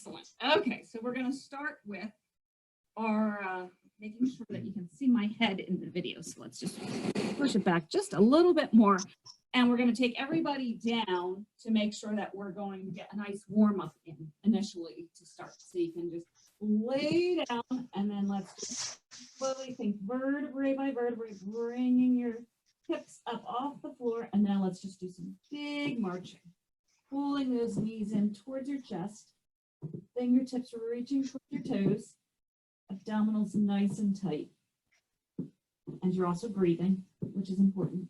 Excellent. Okay, so we're going to start with our making sure that you can see my head in the video. So let's just push it back just a little bit more. And we're going to take everybody down to make sure that we're going to get a nice warm up in initially to start. So you can just lay down and then let's just slowly think vertebrae by vertebrae, bringing your hips up off the floor. And now let's just do some big marching, pulling those knees in towards your chest. Fingertips are reaching towards your toes. Abdominals nice and tight. And you're also breathing, which is important.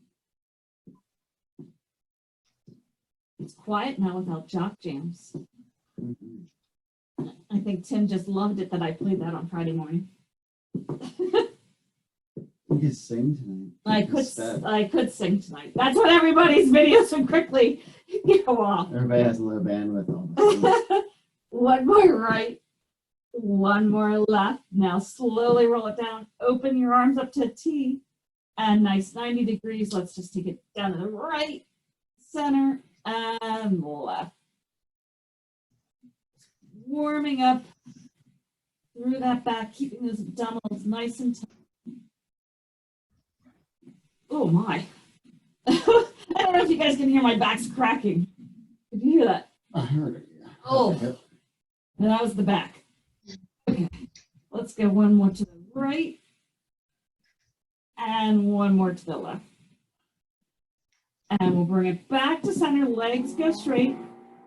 It's quiet now without jock jams. I think Tim just loved it that I played that on Friday morning. You could sing tonight. I could sing tonight. That's what everybody's videos would quickly go off. Everybody has a little bandwidth on. One more right, one more left. Now slowly roll it down. Open your arms up to a T and nice 90 degrees. Let's just take it down to the right, center, and left. Warming up through that back, keeping those abdominals nice and tight. Oh my. I don't know if you guys can hear my back's cracking. Did you hear that? I heard it, yeah. Oh. And that was the back. Okay, let's go one more to the right and one more to the left. And we'll bring it back to center, legs go straight.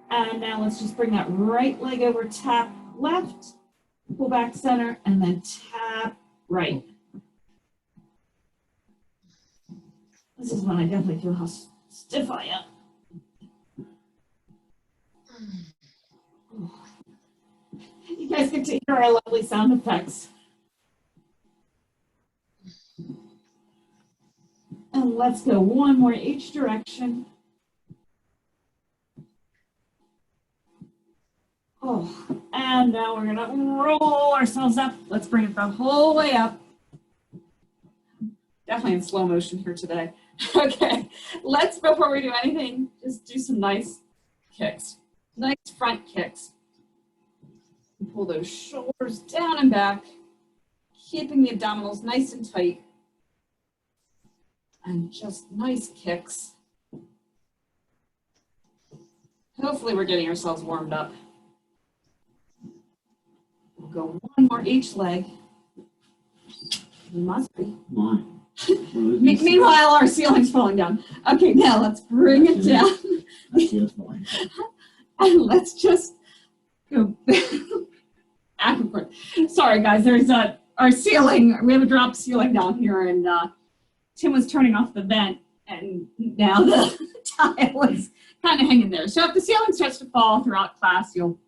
And now let's just bring that right leg over, tap left, pull back center, and then tap right. This is when I definitely feel how stiff I am. You guys get to hear our lovely sound effects. And let's go one more each direction. Oh, and now we're gonna roll ourselves up. Let's bring it the whole way up. Definitely in slow motion here today. Okay, let's, before we do anything, just do some nice kicks. Nice front kicks. Pull those shoulders down and back, keeping the abdominals nice and tight. And just nice kicks. Hopefully we're getting ourselves warmed up. We'll go one more each leg. We must be. Meanwhile, our ceiling's falling down. Okay, now let's bring it down. And let's just go back. Sorry, guys, there's our ceiling. We have a drop ceiling down here, and Tim was turning off the vent, and now the tile is kind of hanging there. So if the ceiling starts to fall throughout class, you'll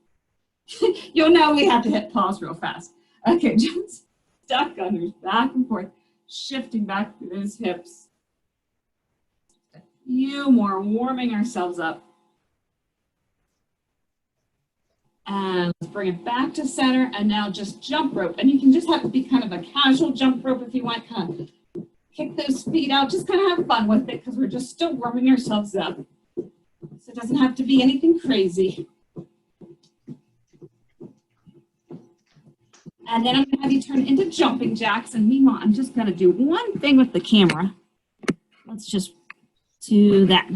know we have to hit pause real fast. Okay, just duck unders back and forth, shifting back through those hips. A few more, warming ourselves up. And let's bring it back to center, and now just jump rope. And you can just have to be kind of a casual jump rope if you want, kind of kick those feet out, just kind of have fun with it because we're just still warming ourselves up. So it doesn't have to be anything crazy. And then I'm gonna have you turn into jumping jacks, and meanwhile, I'm just gonna do one thing with the camera. Let's just do that.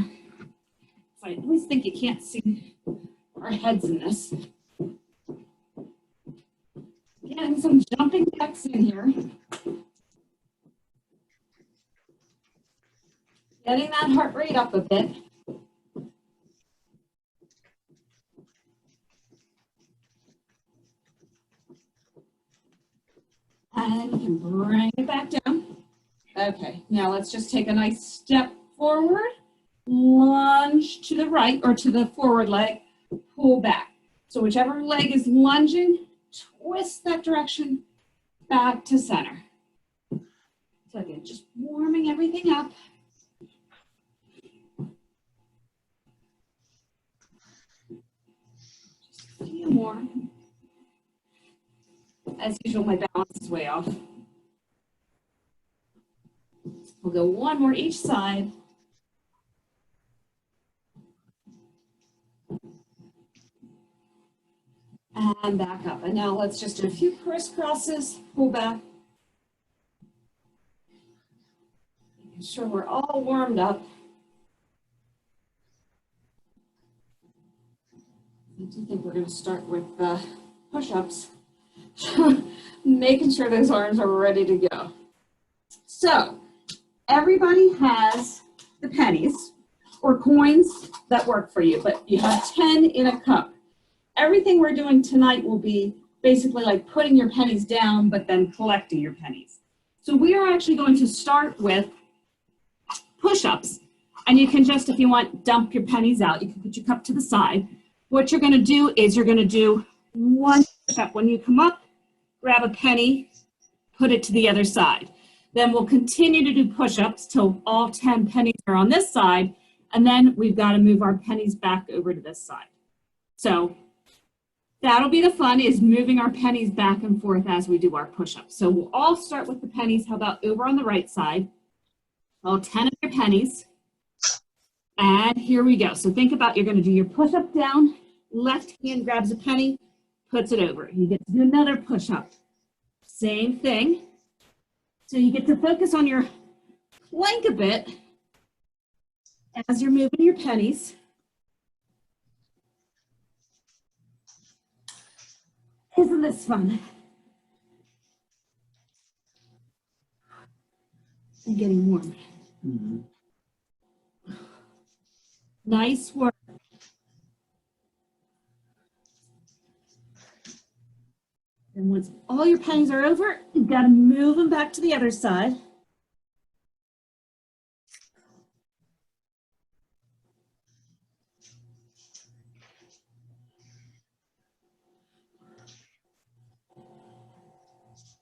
So I always think you can't see our heads in this. Getting some jumping jacks in here. Getting that heart rate up a bit. And you can bring it back down. Okay, now let's just take a nice step forward, lunge to the right or to the forward leg, pull back. So whichever leg is lunging, twist that direction back to center. So again, just warming everything up. Just a few more. As usual, my balance is way off. We'll go one more each side. and back up. And now let's just do a few crisscrosses, pull back. Making sure we're all warmed up. I do think we're going to start with push-ups. Making sure those arms are ready to go. So everybody has the pennies or coins that work for you, but you have 10 in a cup. Everything we're doing tonight will be basically like putting your pennies down, but then collecting your pennies. So we are actually going to start with push-ups. And you can just, if you want, dump your pennies out. You can put your cup to the side. What you're going to do is you're going to do one push-up. When you come up, grab a penny, put it to the other side. Then we'll continue to do push-ups till all 10 pennies are on this side. And then we've got to move our pennies back over to this side. So that'll be the fun, is moving our pennies back and forth as we do our push-ups. So we'll all start with the pennies. How about over on the right side? All 10 of your pennies. And here we go. So think about, you're going to do your push-up down. Left hand grabs a penny, puts it over. You get to do another push-up. Same thing. So you get to focus on your plank a bit as you're moving your pennies. Isn't this fun? I'm getting warm. Mm-hmm. Nice work. And once all your pennies are over, you've got to move them back to the other side.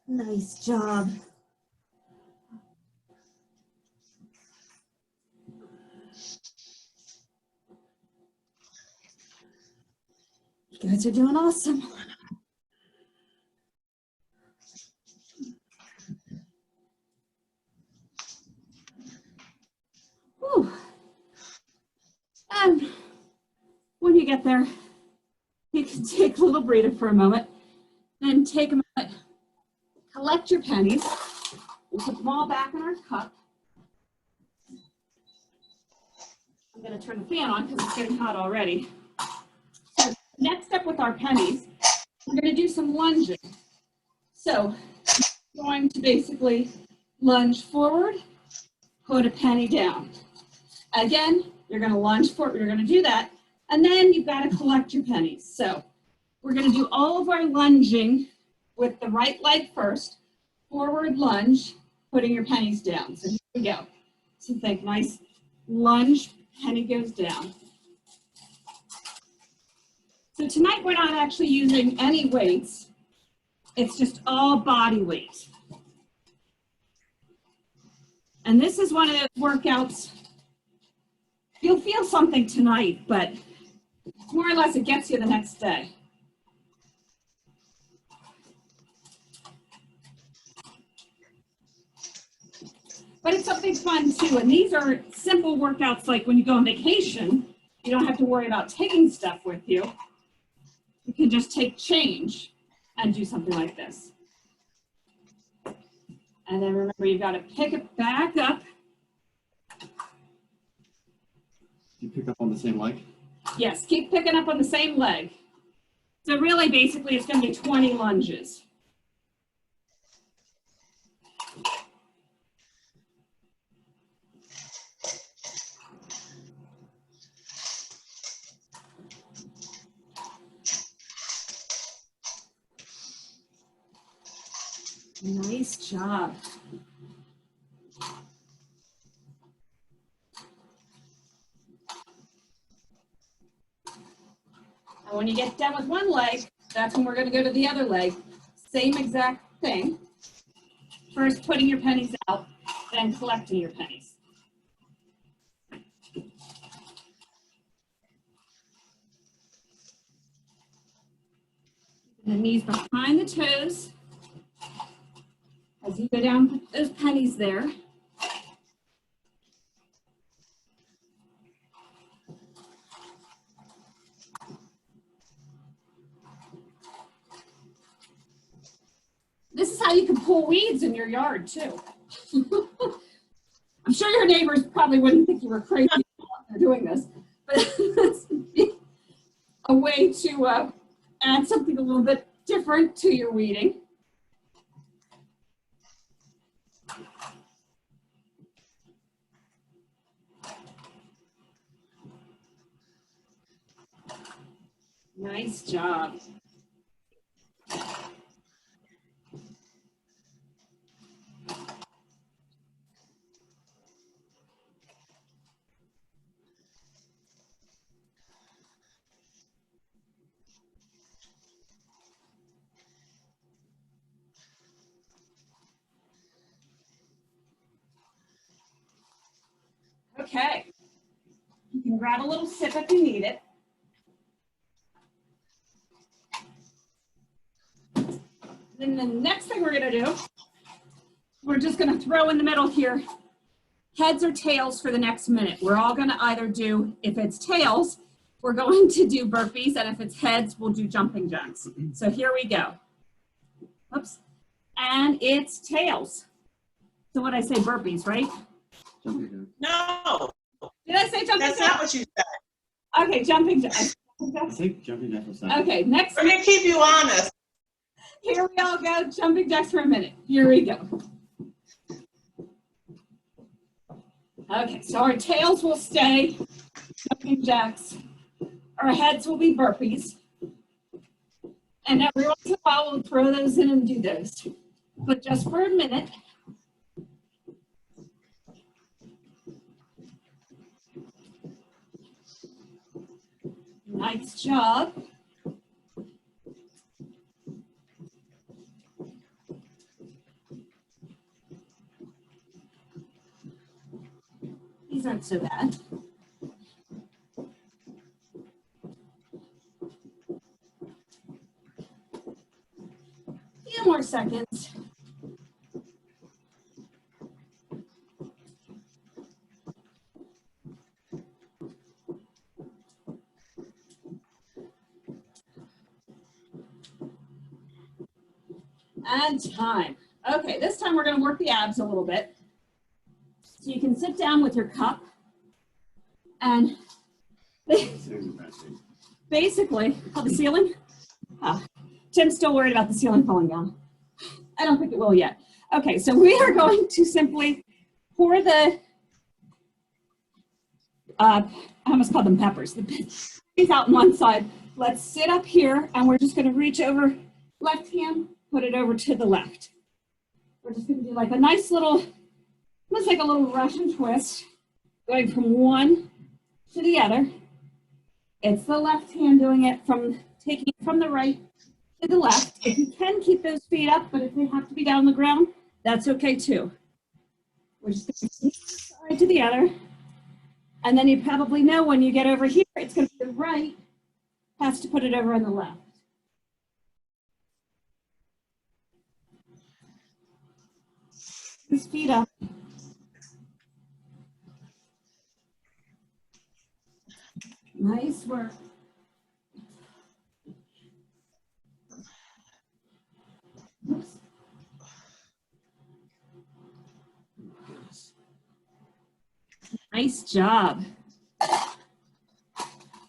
Nice job. You guys are doing awesome. Whew. And when you get there, you can take a little breather for a moment, then take a moment, collect your pennies, and put them all back in our cup. I'm going to turn the fan on because it's getting hot already. So next up with our pennies, we're going to do some lunging. So we're going to basically lunge forward, put a penny down. Again, you're going to lunge forward, you're going to do that, and then you've got to collect your pennies. So we're going to do all of our lunging with the right leg first, forward lunge, putting your pennies down. So here we go. So think, nice lunge, penny goes down. So tonight we're not actually using any weights. It's just all body weight. And this is one of those workouts, you'll feel something tonight, but more or less it gets you the next day. But it's something fun too, and these are simple workouts like when you go on vacation, you don't have to worry about taking stuff with you. You can just take change and do something like this. And then remember, you've got to pick it back up. You pick up on the same leg? Yes, keep picking up on the same leg. So really, basically, it's going to be 20 lunges. Nice job. And when you get done with one leg, that's when we're going to go to the other leg. Same exact thing. First, putting your pennies out, then collecting your pennies. The knees behind the toes. As you go down, put those pennies there. how you can pull weeds in your yard too. I'm sure your neighbors probably wouldn't think you were crazy for doing this, but it's a way to add something a little bit different to your weeding. Nice job. Okay. You can grab a little sip if you need it. Then the next thing we're going to do, we're just going to throw in the middle here, heads or tails for the next minute. We're all going to either do, if it's tails, we're going to do burpees, and if it's heads, we'll do jumping jacks. So here we go. Oops. And it's tails. So what I say, burpees, right? Jumping No, Did I say jumping that's jacks? not what you said. Okay, jumping jacks. I think jumping jacks was second. Okay, next. Let me keep you honest. Here we all go, jumping jacks for a minute. Here we go. Okay, so our tails will stay jumping jacks. Our heads will be burpees. And every once in a while, we'll throw those in and do those. But just for a minute. Nice job. These aren't so bad. Few more seconds. And time. Okay, this time we're going to work the abs a little bit. So you can sit down with your cup and basically, the ceiling? Tim's still worried about the ceiling falling down. I don't think it will yet. Okay, so we are going to simply pour the, I almost called them peppers. The peppers out on one side. Let's sit up here and we're just going to reach over left hand, put it over to the left. We're just going to do like a nice little, almost like a little Russian twist, going from one to the other. It's the left hand doing it from, taking it from the right to the left. If you can, keep those feet up, but if they have to be down on the ground, that's okay too. We're just going to take one side to the other. And then you probably know when you get over here, it's going to be the right, has to put it over on the left. His feet up. Nice work. Oops. Nice job.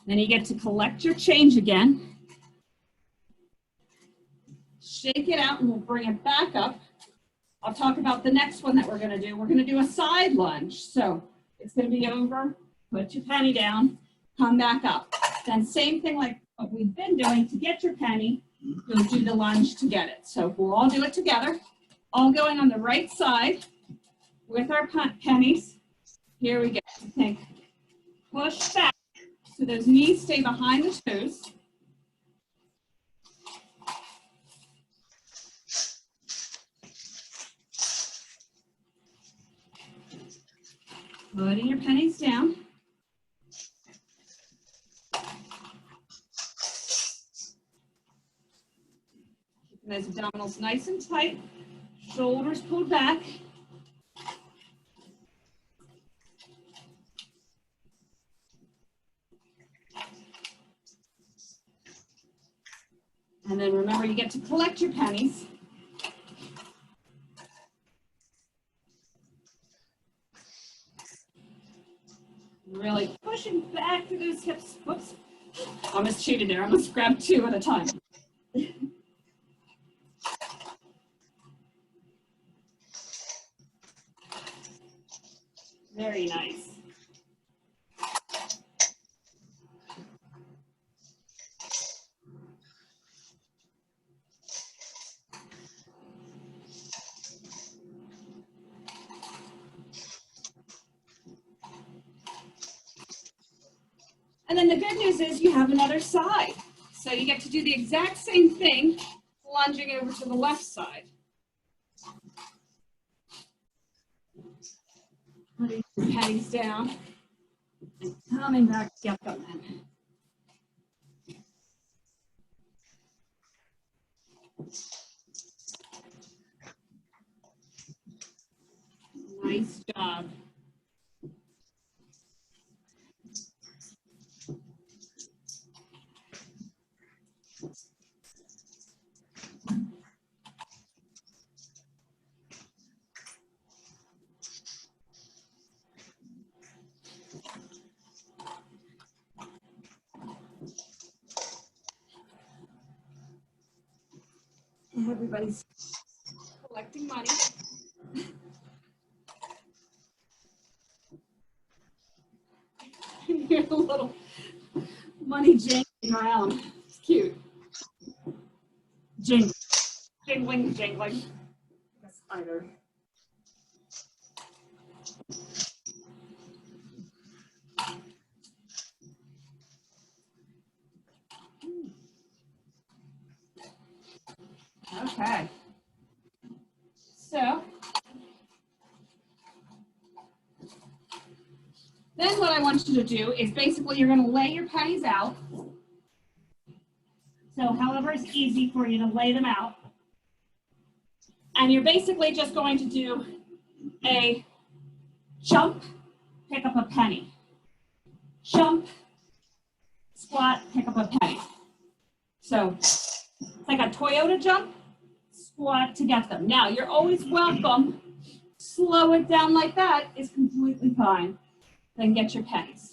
Then you get to collect your change again. Shake it out and we'll bring it back up. I'll talk about the next one that we're going to do. We're going to do a side lunge. So it's going to be over, put your penny down, come back up. Then same thing like what we've been doing to get your penny, you'll do the lunge to get it. So we'll all do it together, all going on the right side with our pennies. Here we go. Think, push back so those knees stay behind the toes. Putting your pennies down. Keeping those abdominals nice and tight, shoulders pulled back. And then remember, you get to collect your pennies. really pushing back through those hips. Whoops. I almost cheated there. I must grab 2 at a time. Very nice. And then the good news is you have another side. So you get to do the exact same thing, lunging over to the left side. Putting your pennies down and coming back to get them in. Nice job. Everybody's collecting money. Here's a little money jingling around. It's cute. Jingling, jingling. A spider. Okay. So then what I want you to do is basically you're going to lay your pennies out. So however it's easy for you to lay them out. And you're basically just going to do a jump, pick up a penny. Jump, squat, pick up a penny. So it's like a Toyota jump, squat to get them. Now you're always welcome. Slow it down like that is completely fine. Then get your pennies.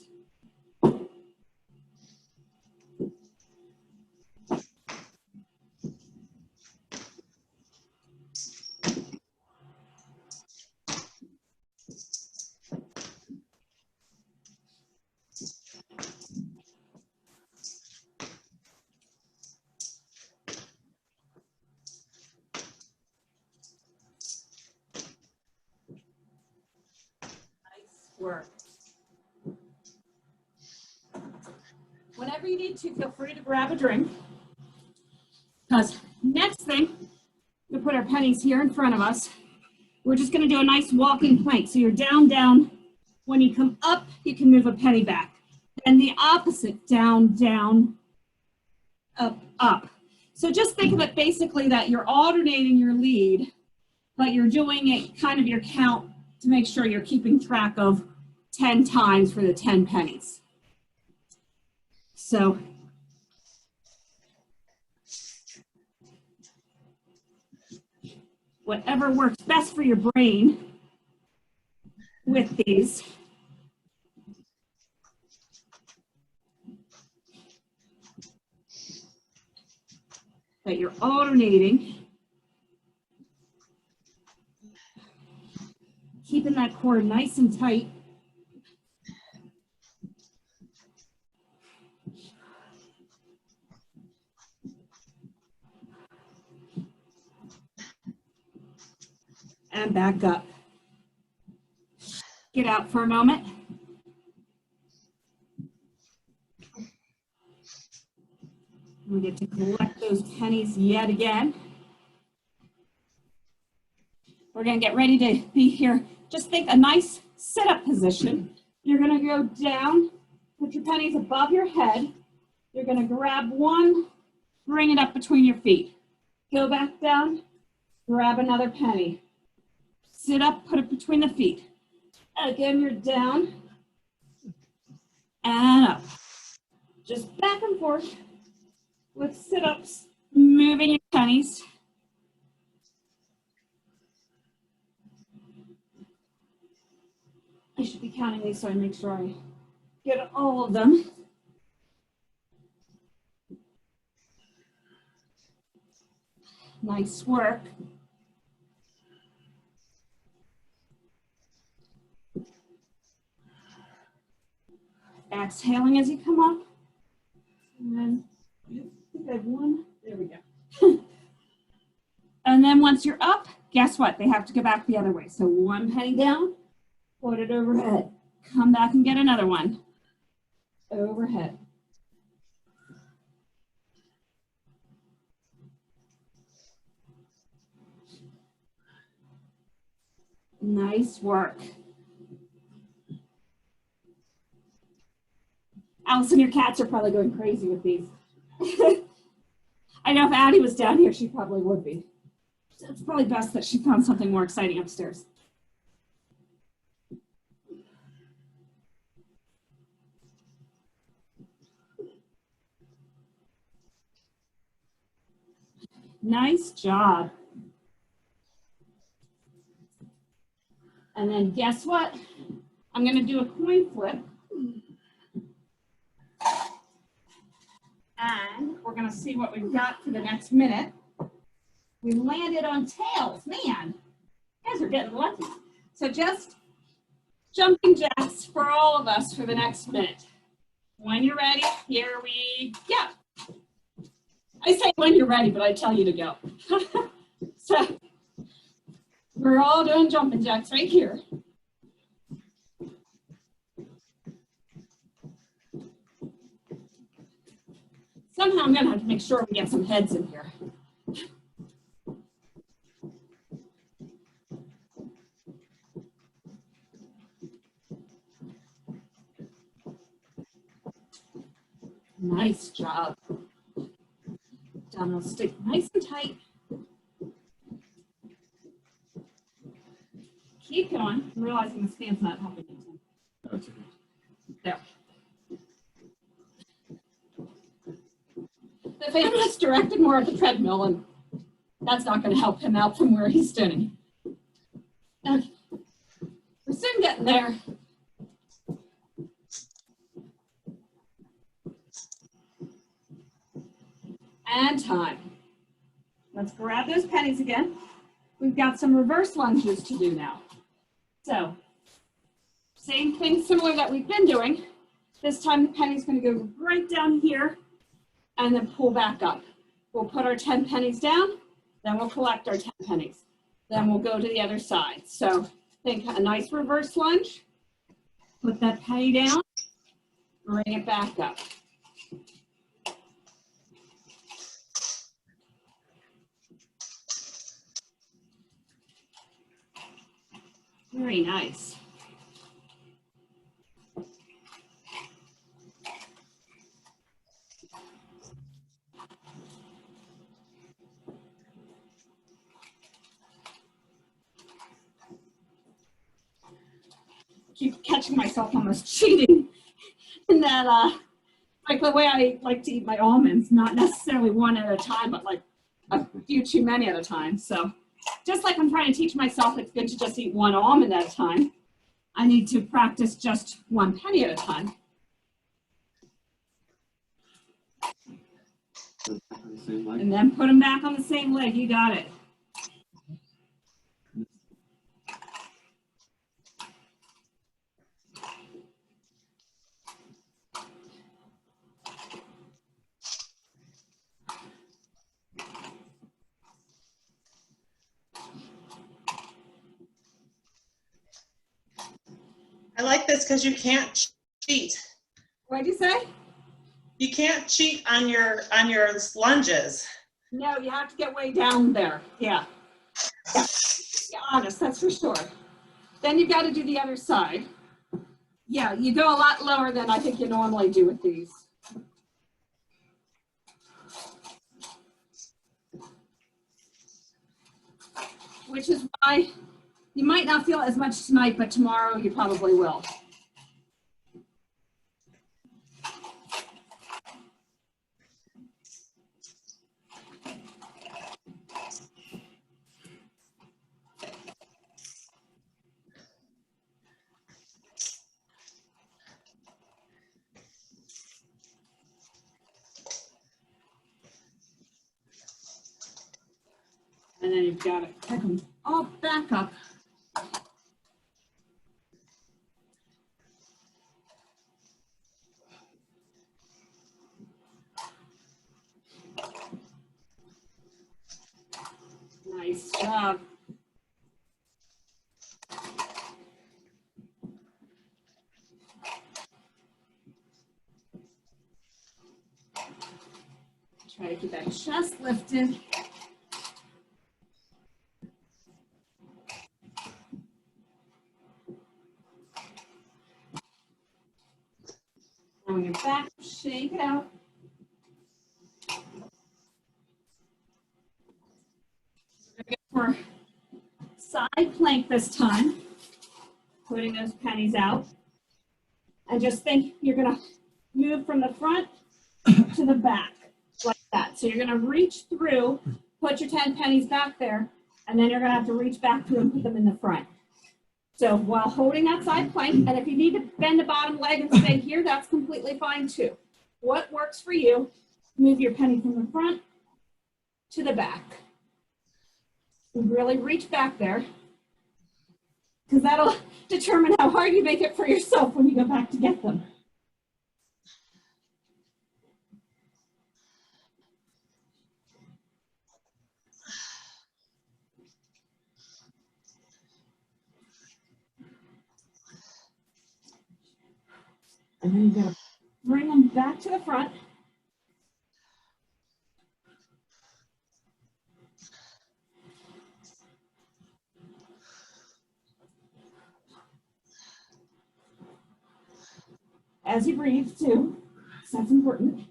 Nice work. Whenever you need to, feel free to grab a drink. Because next thing, we'll put our pennies here in front of us. We're just going to do a nice walking plank. So you're down, down. When you come up, you can move a penny back. And the opposite, down, down, up, up. So just think of it basically that you're alternating your lead, but you're doing it kind of your count to make sure you're keeping track of 10 times for the 10 pennies. So whatever works best for your brain with these. That you're alternating, keeping that core nice and tight. And back up. Get out for a moment. We get to collect those pennies yet again. We're going to get ready to be here. Just think a nice sit-up position. You're going to go down, put your pennies above your head. You're going to grab one, bring it up between your feet. Go back down, grab another penny. Sit up, put it between the feet. Again, you're down and up. Just back and forth with sit-ups, moving your pennies. I should be counting these so I make sure I get all of them. Nice work. Exhaling as you come up. And then, I think I have one. There we go. And then once you're up, guess what? They have to go back the other way. So one penny down, put it overhead. Come back and get another one. Overhead. Nice work. Allison, your cats are probably going crazy with these. I know if Addie was down here, she probably would be. So it's probably best that she found something more exciting upstairs. Nice job. And then guess what? I'm going to do a coin flip. And we're going to see what we've got for the next minute. We landed on tails. Man, you guys are getting lucky. So just jumping jacks for all of us for the next minute. When you're ready, here we go. I say when you're ready, but I tell you to go. So we're all doing jumping jacks right here. Somehow I'm going to have to make sure we get some heads in here. Nice job. Down, stick nice and tight. Keep going. I'm realizing the stand's not helping you. That's okay. There. The feminist directed more at the treadmill, and that's not going to help him out from where he's standing. Okay. We're soon getting there. And time. Let's grab those pennies again. We've got some reverse lunges to do now. So, same thing similar that we've been doing. This time the penny's going to go right down here and then pull back up. We'll put our 10 pennies down, then we'll collect our 10 pennies. Then we'll go to the other side. So think a nice reverse lunge, put that penny down, bring it back up. Very nice. Keep catching myself almost cheating in that, like the way I like to eat my almonds, not necessarily one at a time, but like a few too many at a time. So just like I'm trying to teach myself it's good to just eat one almond at a time, I need to practice just one penny at a time. And then put them back on the same leg. You got it. I like this because you can't cheat. What'd you say? You can't cheat on your lunges. No, you have to get way down there. Yeah. Yeah. Yeah, honest, that's for sure. Then you've got to do the other side. Yeah, you go a lot lower than I think you normally do with these. Which is why you might not feel as much tonight, but tomorrow you probably will. And then you've got to pick them all back up. Nice job. Try to keep that chest lifted. On your back, shake it out. We're going to go for side plank this time, putting those pennies out. And just think you're going to move from the front to the back, like that. So you're going to reach through, put your 10 pennies back there, and then you're going to have to reach back through and put them in the front. So while holding that side plank, and if you need to bend the bottom leg and stay here, that's completely fine too. What works for you, move your penny from the front to the back. Really reach back there, because that'll determine how hard you make it for yourself when you go back to get them. And then you're going to bring them back to the front. As you breathe too, so that's important.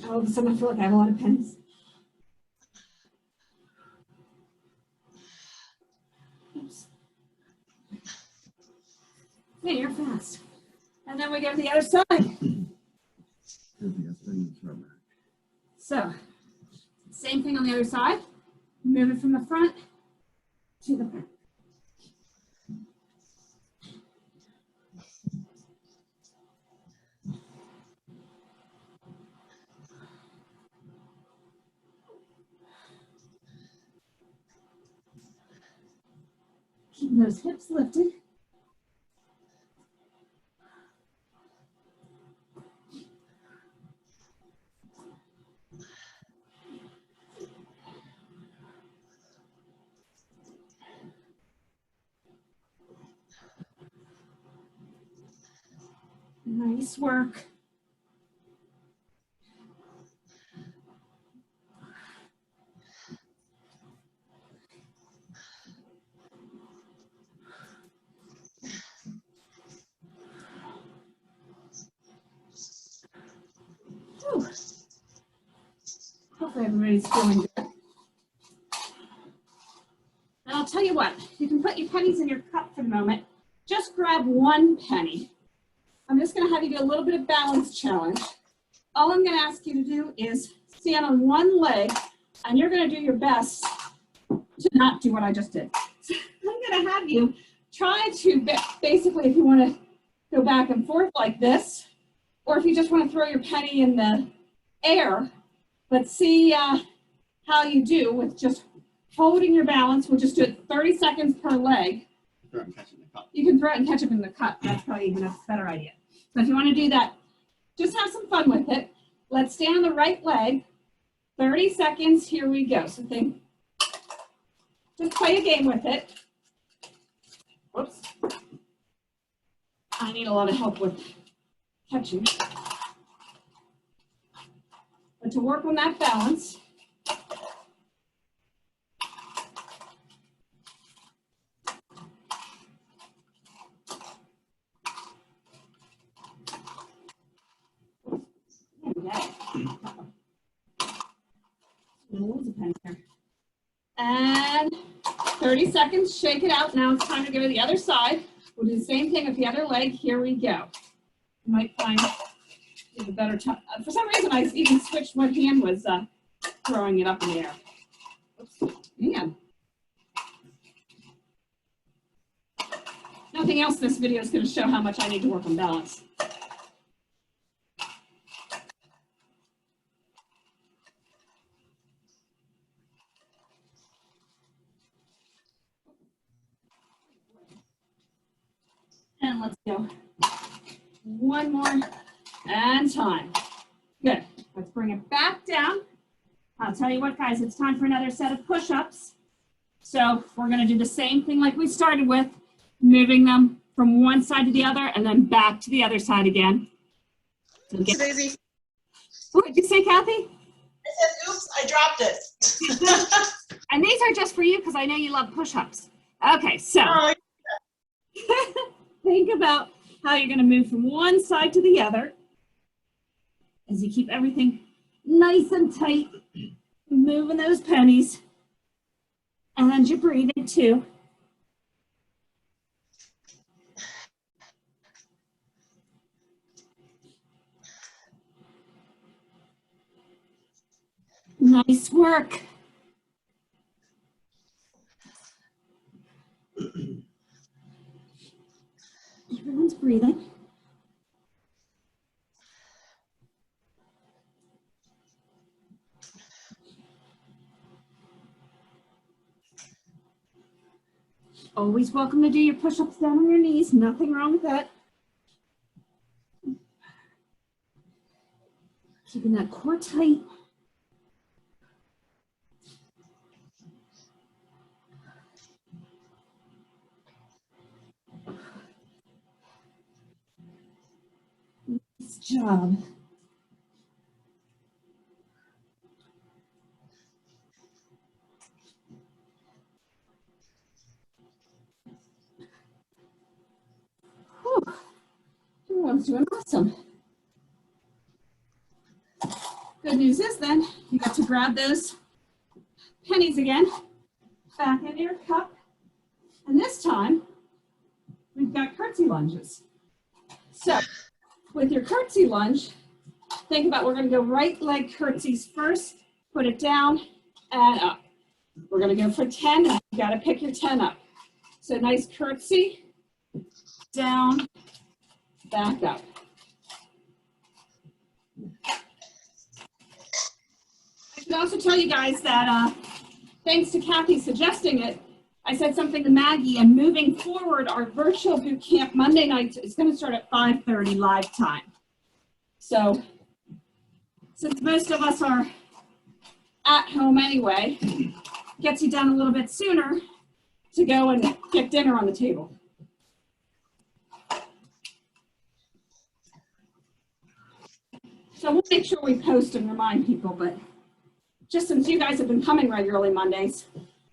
All of a sudden I feel like I have a lot of pennies. Oops. Yeah, you're fast. And then we go to the other side. So, same thing on the other side. Move it from the front to the back. Keep those hips lifted. Nice work. Whew. Hopefully everybody's feeling good. And I'll tell you what, you can put your pennies in your cup for the moment. Just grab one penny. I'm just going to have you do a little bit of balance challenge. All I'm going to ask you to do is stand on one leg, and you're going to do your best to not do what I just did. So I'm going to have you try to, basically, if you want to go back and forth like this, or if you just want to throw your penny in the air, but see how you do with just holding your balance. We'll just do it 30 seconds per leg. Throw it and catch it in the cup. You can throw it and catch it in the cup. That's probably even a better idea. So if you want to do that, just have some fun with it. Let's stay on the right leg. 30 seconds, here we go. So think, just play a game with it. Whoops. I need a lot of help with catching. But to work on that balance, and 30 seconds, shake it out. Now it's time to go to the other side. We'll do the same thing with the other leg. Here we go. You might find you have a better time. For some reason, I even switched what hand was throwing it up in the air. Oops. Man. Nothing else this video is going to show how much I need to work on balance. And let's go. One more, and time. Good. Let's bring it back down. I'll tell you what, guys, it's time for another set of push-ups. So we're going to do the same thing like we started with, moving them from one side to the other and then back to the other side again. So Daisy. What did you say, Kathy? I said, oops, I dropped it. And these are just for you because I know you love push-ups. Okay, so Oh, think about how you're going to move from one side to the other as you keep everything nice and tight, moving those pennies. And you're breathing too. Nice work. Everyone's breathing. Always welcome to do your push-ups down on your knees. Nothing wrong with that. Keeping that core tight. Nice job. Whew. Everyone's doing awesome. Good news is then, you got to grab those pennies again, back into your cup. And this time, we've got curtsy lunges. So with your curtsy lunge, think about we're going to go right leg curtsies first, put it down and up. We're going to go for 10, and you got to pick your 10 up. So nice curtsy, down, back up. I should also tell you guys that thanks to Kathy suggesting it, I said something to Maggie, and moving forward, our virtual boot camp Monday nights is going to start at 5:30 live time. So since most of us are at home anyway, gets you done a little bit sooner to go and get dinner on the table. So we'll make sure we post and remind people, but just since you guys have been coming regularly Mondays,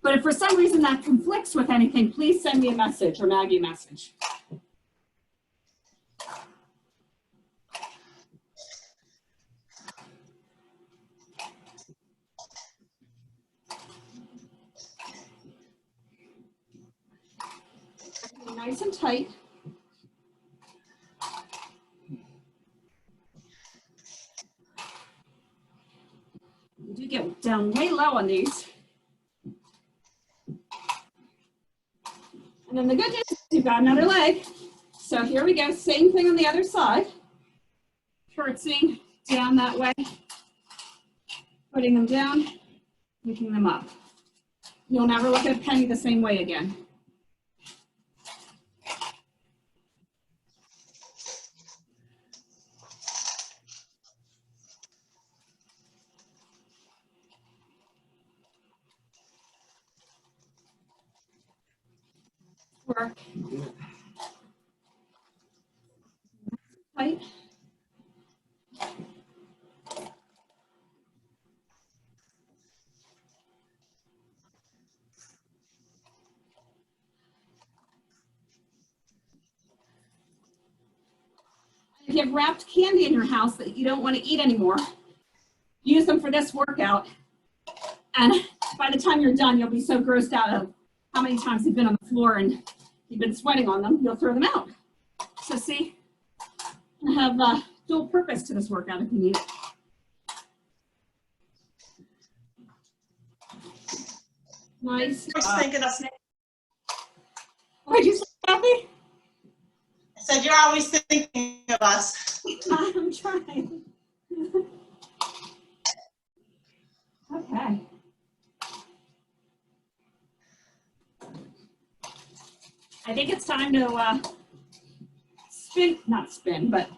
but if for some reason that conflicts with anything, please send me a message or Maggie a message. Nice and tight. You do get down way low on these. And then the good news is you've got another leg. So here we go, same thing on the other side. Curtsying down that way, putting them down, picking them up. You'll never look at a penny the same way again. Work. Tight. If you have wrapped candy in your house that you don't want to eat anymore, use them for this workout. And by the time you're done, you'll be so grossed out of how many times you've been on the floor and you've been sweating on them, you'll throw them out. So see, I have dual purpose to this workout if you need it. Nice. Just thinking of, What did you say, Kathy? I said, you're always thinking of us. I'm trying. Okay. I think it's time to spin, not spin, but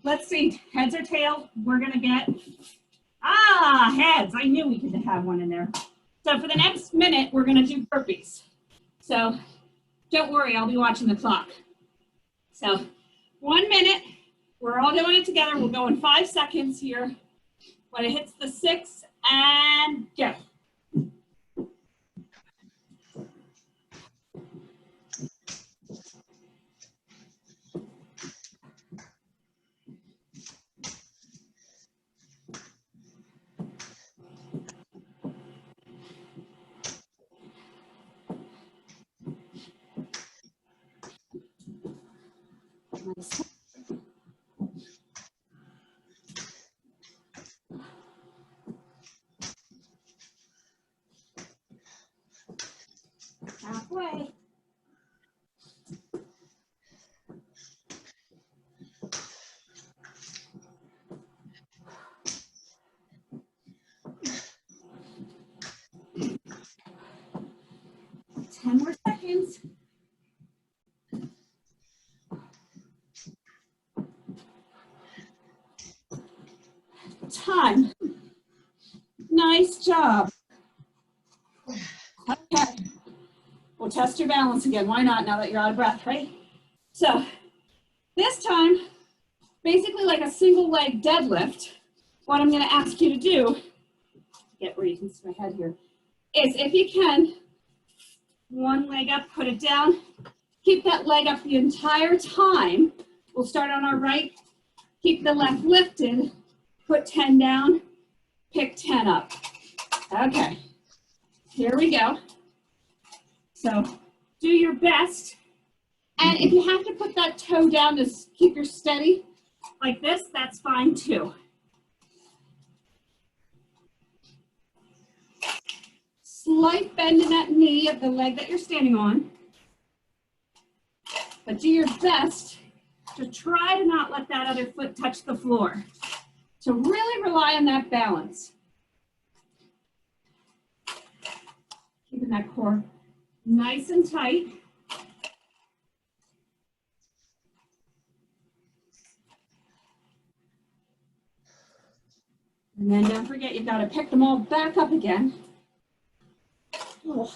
let's see, heads or tails, we're gonna get, heads. I knew we could have one in there. So for the next minute, we're gonna do burpees. So don't worry, I'll be watching the clock. So 1 minute, we're all doing it together. We'll go in 5 seconds here. When it hits the 6 and go. Nice. Halfway. Ten more seconds. Time. Nice job. Okay. We'll test your balance again. Why not, now that you're out of breath, right? So this time, basically like a single leg deadlift, what I'm going to ask you to do, get where you can see my head here, is if you can, one leg up, put it down, keep that leg up the entire time. We'll start on our right, keep the left lifted, put 10 down, pick 10 up. Okay, here we go. So do your best. And if you have to put that toe down to keep your steady like this, that's fine too. Slight bend in that knee of the leg that you're standing on. But do your best to try to not let that other foot touch the floor. To really rely on that balance. Keeping that core nice and tight. And then don't forget, you've got to pick them all back up again. Oh,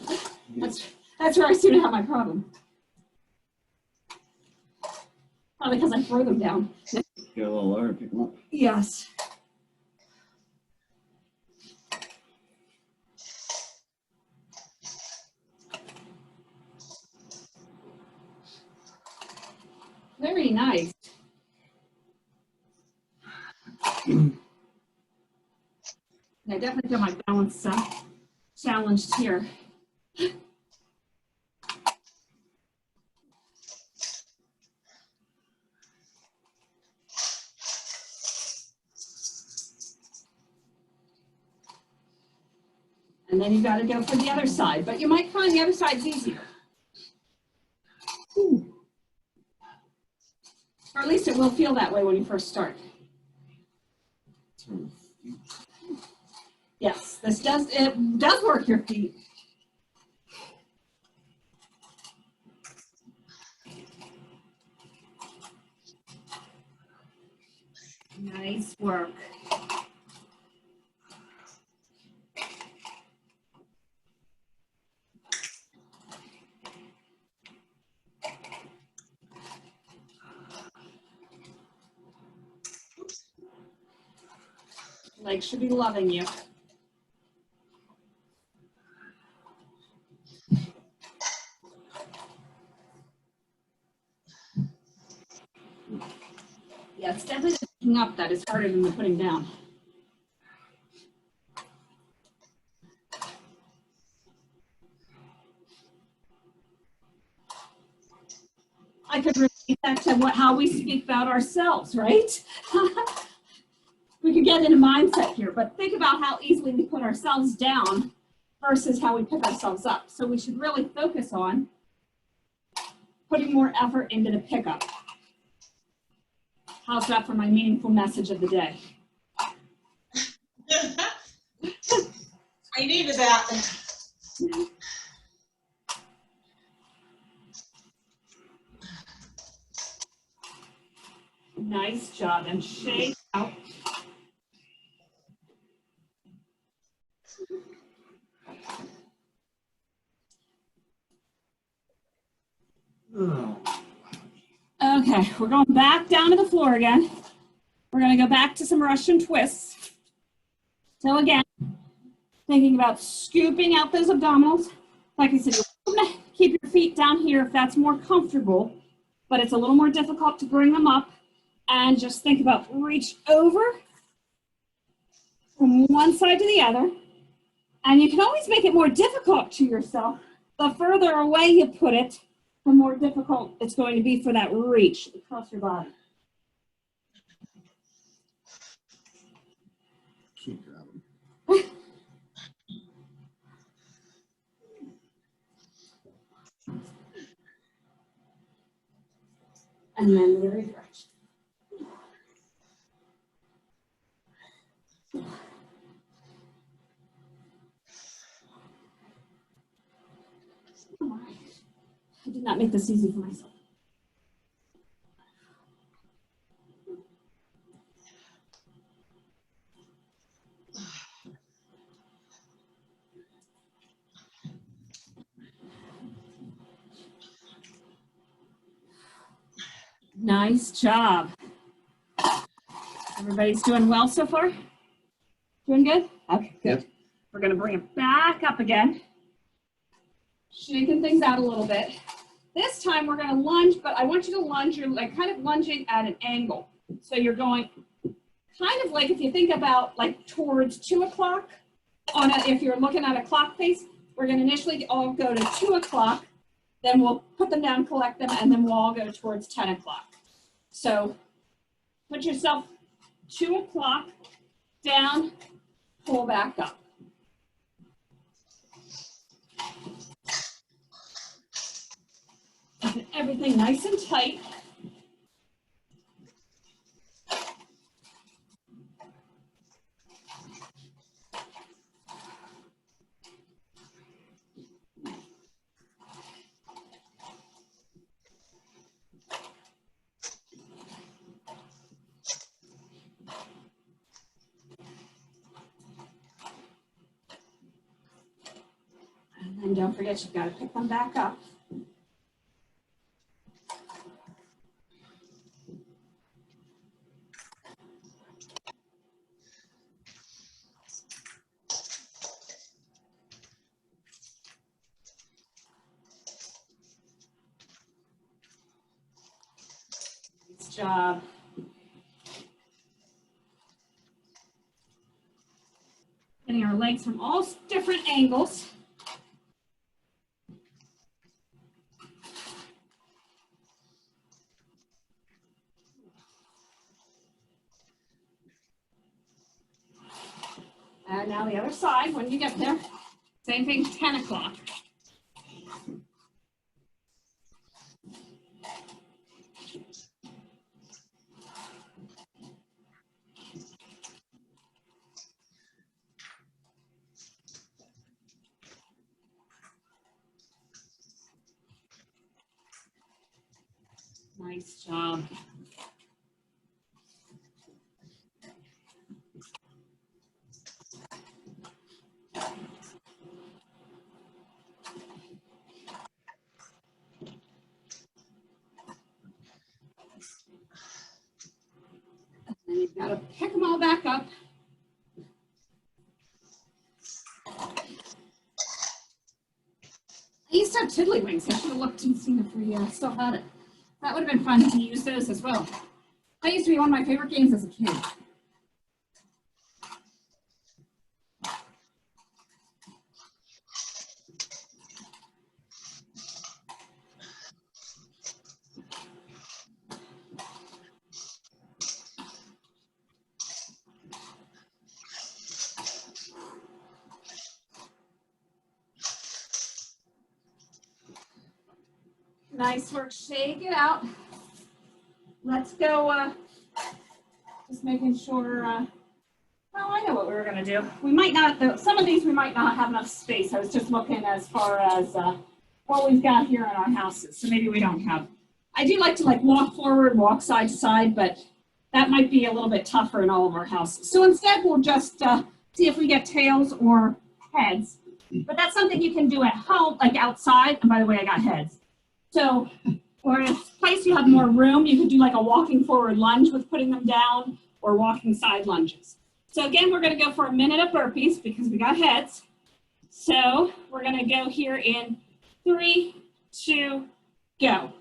that's where I seem to have my problem. Probably because I throw them down. Get a little lower, pick them up. Yes. Very nice. I definitely feel my balance challenged here. And then you got to go for the other side, but you might find the other side's easier. Ooh. Or at least it will feel that way when you first start. Yes, it does work your feet. Nice work. Legs should be loving you. Yeah, it's definitely the picking up that is harder than the putting down. I could repeat that to how we speak about ourselves, right? We could get in a mindset here, but think about how easily we put ourselves down versus how we pick ourselves up. So we should really focus on putting more effort into the pickup. How's that for my meaningful message of the day? I needed that. Nice job. And shake out. Okay, we're going back down to the floor again. We're going to go back to some Russian twists. So again, thinking about scooping out those abdominals. Like I said, you're going to keep your feet down here if that's more comfortable, but it's a little more difficult to bring them up. And just think about reach over from one side to the other. And you can always make it more difficult to yourself. The further away you put it, the more difficult it's going to be for that reach across your body. Keep grabbing. And then the other direction. All right. I did not make this easy for myself. Nice job. Everybody's doing well so far? Doing good? Okay, good. Yep. We're going to bring it back up again. Shaking things out a little bit. This time we're going to lunge, but I want you to lunge. You're like kind of lunging at an angle. So you're going kind of like if you think about like towards 2 o'clock on a, if you're looking at a clock face, we're going to initially all go to 2 o'clock. Then we'll put them down, collect them, and then we'll all go towards 10 o'clock. So put yourself 2 o'clock down, pull back up. Keep everything nice and tight. And don't forget, you've got to pick them back up. Nice job. Getting our legs from all different angles. And now the other side, when you get there, same thing, 10 o'clock. Nice job. And you've got to pick them all back up. I used to have tiddlywinks. I should have looked and seen if we still had it. That would have been fun to use those as well. That used to be one of my favorite games as a kid. Nice work. Shake it out. Let's go. Just making sure. Well, I know what we were going to do. We might not, some of these we might not have enough space. I was just looking as far as what we've got here in our houses. So maybe we don't have. I do like to walk forward, walk side to side, but that might be a little bit tougher in all of our houses. So instead, we'll just see if we get tails or heads. But that's something you can do at home, like outside. And by the way, I got heads. So, or in a place you have more room, you could do like a walking forward lunge with putting them down or walking side lunges. So again, we're going to go for a minute of burpees because we got heads. So we're going to go here in 3, 2, go.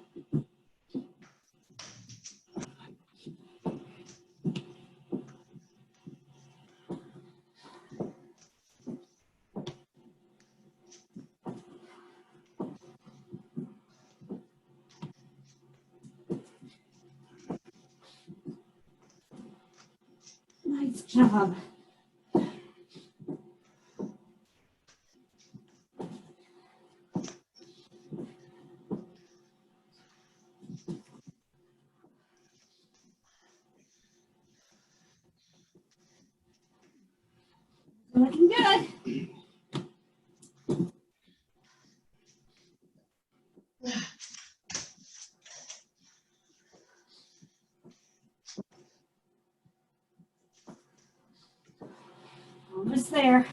Nice job. Looking good. Almost there.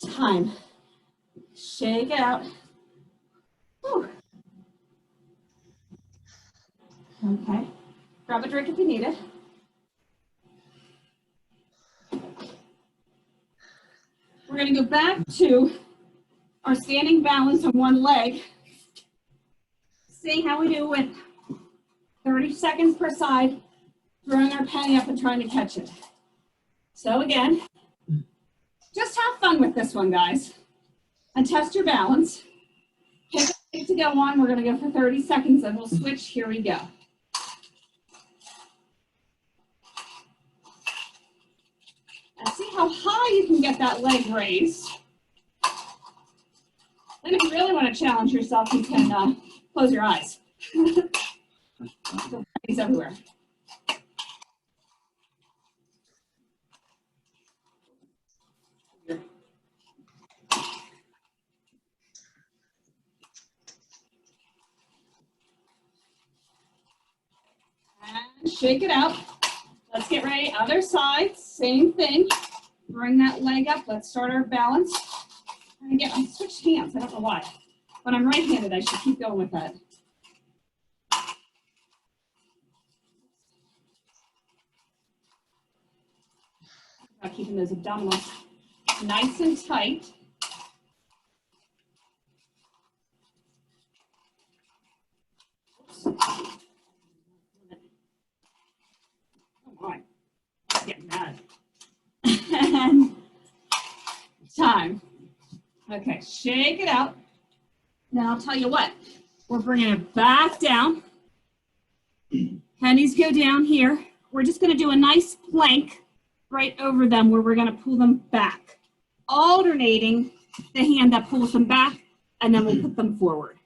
Time. Shake it out. Whew. Okay. Grab a drink if you need it. We're going to go back to our standing balance on one leg. See how we do with 30 seconds per side, throwing our penny up and trying to catch it. So again, just have fun with this one, guys, and test your balance. Pick a leg to go on. We're going to go for 30 seconds, and we'll switch. Here we go. And see how high you can get that leg raised. Then if you really want to challenge yourself, you can close your eyes. He's everywhere. And shake it out. Let's get ready. Other side, same thing. Bring that leg up. Let's start our balance. And again, I switched hands. I don't know why. When I'm right-handed, I should keep going with that. About keeping those abdominals nice and tight. Oops. Oh my, I'm getting mad. And time. Okay, shake it out. Now I'll tell you what, we're bringing it back down. Pennies go down here. We're just going to do a nice plank right over them where we're going to pull them back, alternating the hand that pulls them back, and then we'll put them forward.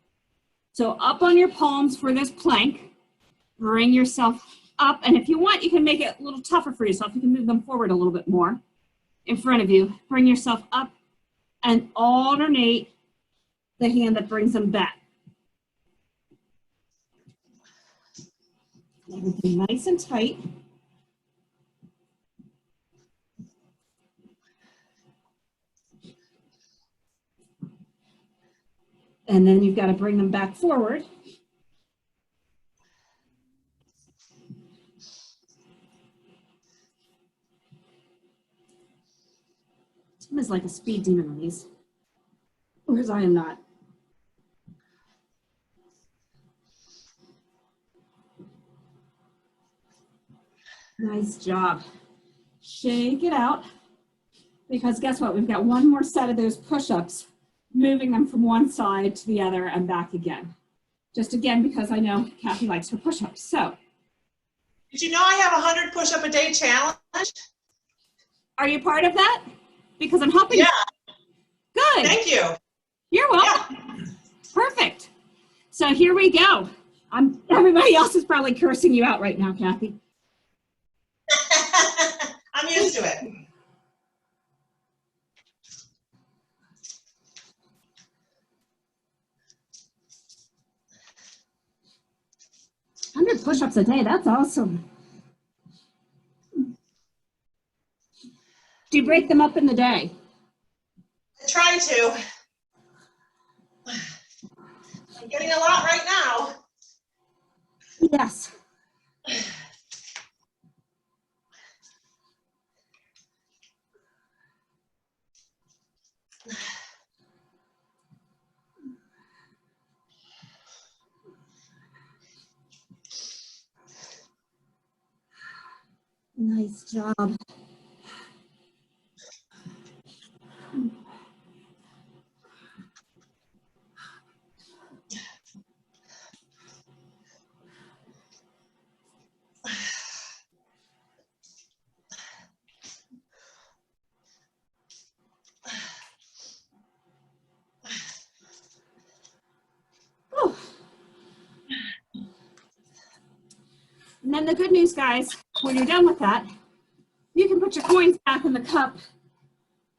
So up on your palms for this plank, bring yourself up, and if you want, you can make it a little tougher for yourself. You can move them forward a little bit more in front of you. Bring yourself up and alternate the hand that brings them back. Everything nice and tight. And then you've got to bring them back forward. Tim is like a speed demon on these, whereas I am not. Nice job. Shake it out, because guess what? We've got one more set of those push-ups, moving them from one side to the other and back again. Just again, because I know Kathy likes her push-ups. So, Did you know I have a 100 push-up a day challenge? are you part of that? Because I'm helping. Yeah. Good. Thank you. You're welcome. Yeah. Perfect. So here we go. Everybody else is probably cursing you out right now, Kathy. I'm used to it. 100 push-ups a day. That's awesome. Do you break them up in the day? I try to. I'm getting a lot right now. Yes. Nice job. Oh. And then the good news, guys, when you're done with that, you can put your coins back in the cup,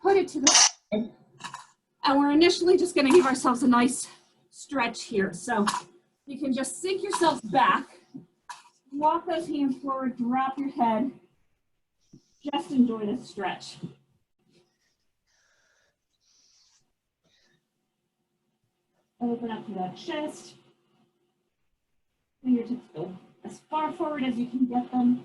put it to the side, and we're initially just going to give ourselves a nice stretch here. So you can just sink yourselves back, walk those hands forward, drop your head, just enjoy this stretch. Open up to that chest. Fingertips go as far forward as you can get them.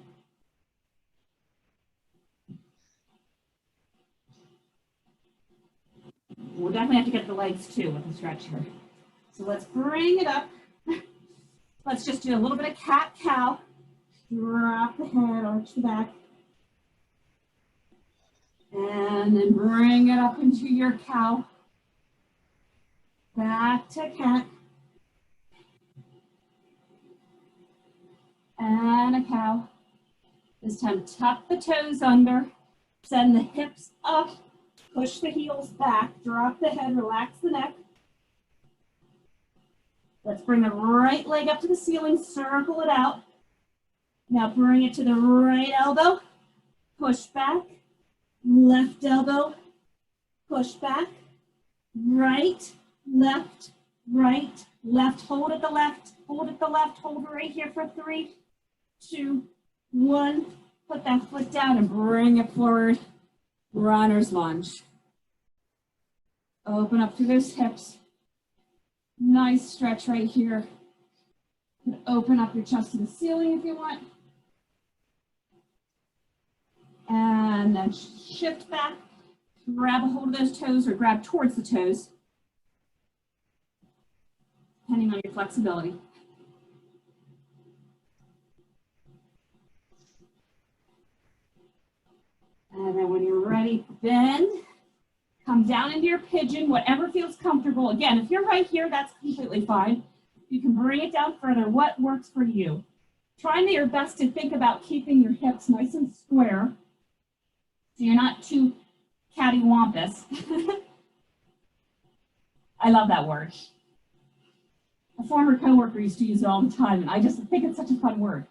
We'll definitely have to get the legs too with the stretch here. So let's bring it up. Let's just do a little bit of cat-cow. Drop the head, arch the back. And then bring it up into your cow. Back to cat. And a cow. This time tuck the toes under. Send the hips up. Push the heels back. Drop the head, relax the neck. Let's bring the right leg up to the ceiling, circle it out. Now bring it to the right elbow, push back, left elbow, push back, right, left, hold at the left, hold at the left, hold right here for 3, 2, 1. Put that foot down and bring it forward, runner's lunge. Open up through those hips. Nice stretch right here. Open up your chest to the ceiling if you want. And then shift back. Grab a hold of those toes or grab towards the toes, depending on your flexibility. And then when you're ready, bend. Come down into your pigeon, whatever feels comfortable. Again, if you're right here, that's completely fine. You can bring it down further, what works for you. Try your best to think about keeping your hips nice and square so you're not too cattywampus. I love that word. A former coworker used to use it all the time, and I just think it's such a fun word.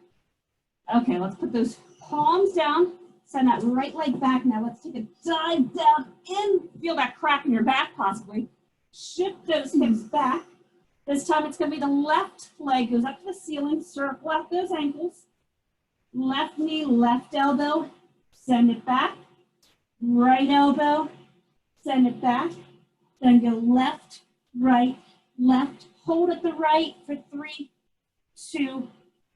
Okay, let's put those palms down. Send that right leg back. Now let's take a dive down in. Feel that crack in your back possibly. Shift those hips back. This time it's going to be the left leg goes up to the ceiling. Circle out those ankles. Left knee, left elbow. Send it back. Right elbow. Send it back. Then go left, right, left. Hold at the right for 3, 2,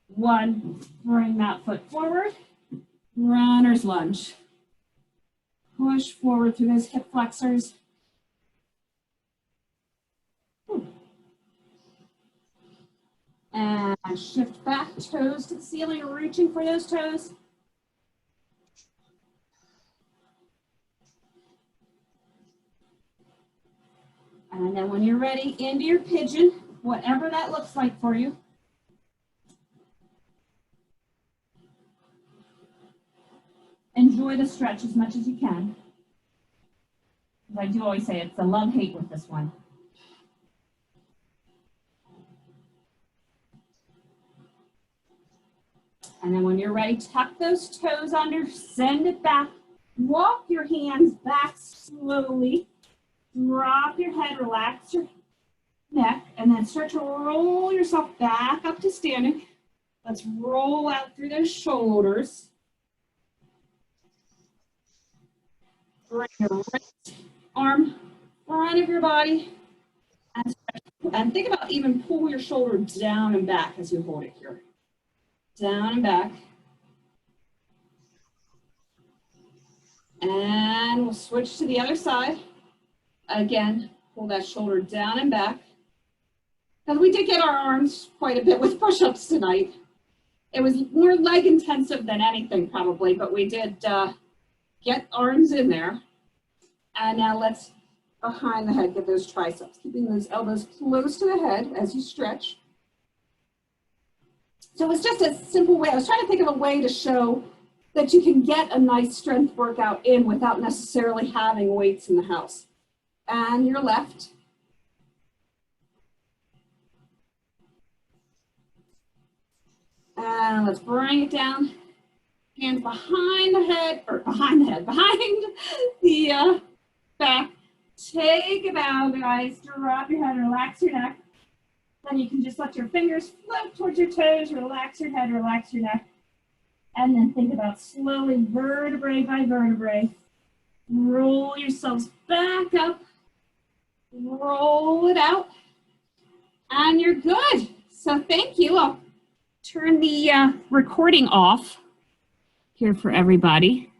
1. Bring that foot forward. Runner's lunge. Push forward through those hip flexors. And shift back, toes to the ceiling, reaching for those toes. And then when you're ready, into your pigeon, whatever that looks like for you. Enjoy the stretch as much as you can. As I do always say, it's a love-hate with this one. And then when you're ready, tuck those toes under, send it back. Walk your hands back slowly. Drop your head, relax your neck, and then start to roll yourself back up to standing. Let's roll out through those shoulders. Bring your right arm front of your body. And think about even pull your shoulder down and back as you hold it here. Down and back. And we'll switch to the other side. Again, pull that shoulder down and back. Because we did get our arms quite a bit with push-ups tonight. It was more leg intensive than anything probably, but we did get arms in there. And now let's behind the head, get those triceps, keeping those elbows close to the head as you stretch. So it's just a simple way. I was trying to think of a way to show that you can get a nice strength workout in without necessarily having weights in the house. And your left. And let's bring it down. Hands behind the head, behind the back. Take a bow, guys. Drop your head, relax your neck. Then you can just let your fingers float towards your toes, relax your head, relax your neck. And then think about slowly, vertebrae by vertebrae. Roll yourselves back up. Roll it out. And you're good. So thank you. I'll turn the recording off here for everybody.